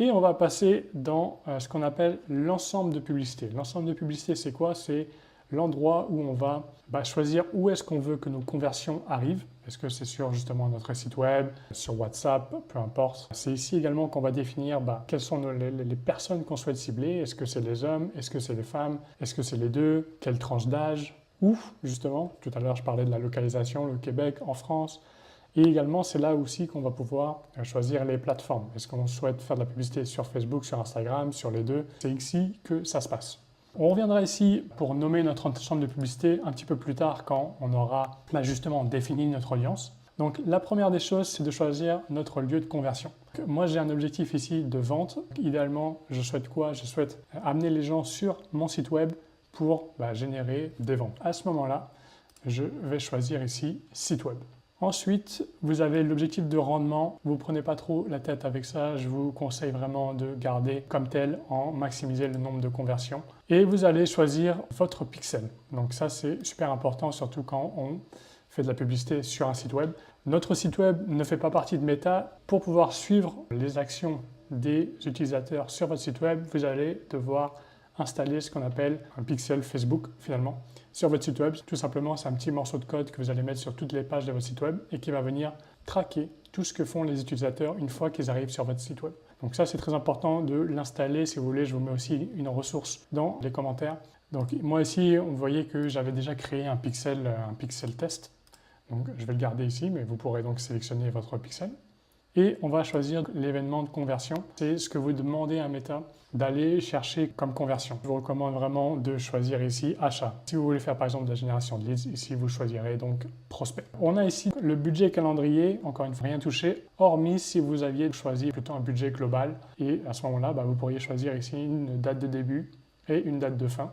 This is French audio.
Et on va passer dans ce qu'on appelle l'ensemble de publicités. L'ensemble de publicités, c'est quoi? C'est l'endroit où on va choisir où est-ce qu'on veut que nos conversions arrivent. Est-ce que c'est sur justement notre site web, sur WhatsApp, peu importe. C'est ici également qu'on va définir quelles sont les personnes qu'on souhaite cibler. Est-ce que c'est les hommes? Est-ce que c'est les femmes? Est-ce que c'est les deux? Quelle tranche d'âge? Où justement, tout à l'heure je parlais de la localisation, le Québec, en France. Et également, c'est là aussi qu'on va pouvoir choisir les plateformes. Est-ce qu'on souhaite faire de la publicité sur Facebook, sur Instagram, sur les deux? C'est ici que ça se passe. On reviendra ici pour nommer notre ensemble de publicité un petit peu plus tard quand on aura justement défini notre audience. Donc la première des choses, c'est de choisir notre lieu de conversion. Moi, j'ai un objectif ici de vente. Idéalement, je souhaite quoi? Je souhaite amener les gens sur mon site web pour générer des ventes. À ce moment-là, je vais choisir ici site web. Ensuite, vous avez l'objectif de rendement. Vous ne prenez pas trop la tête avec ça. Je vous conseille vraiment de garder comme tel en maximiser le nombre de conversions. Et vous allez choisir votre pixel. Donc ça, c'est super important, surtout quand on fait de la publicité sur un site web. Notre site web ne fait pas partie de Meta. Pour pouvoir suivre les actions des utilisateurs sur votre site web, vous allez devoir installer ce qu'on appelle un pixel Facebook finalement sur votre site web. Tout simplement, c'est un petit morceau de code que vous allez mettre sur toutes les pages de votre site web et qui va venir traquer tout ce que font les utilisateurs une fois qu'ils arrivent sur votre site web. Donc ça, c'est très important de l'installer. Si vous voulez, je vous mets aussi une ressource dans les commentaires. Donc moi ici, vous voyez que j'avais déjà créé un pixel test. Donc je vais le garder ici, mais vous pourrez donc sélectionner votre pixel. Et on va choisir l'événement de conversion. C'est ce que vous demandez à Meta d'aller chercher comme conversion. Je vous recommande vraiment de choisir ici achat. Si vous voulez faire par exemple de la génération de leads, ici vous choisirez donc prospect. On a ici le budget calendrier, encore une fois rien touché, hormis si vous aviez choisi plutôt un budget global. Et à ce moment-là, vous pourriez choisir ici une date de début et une date de fin.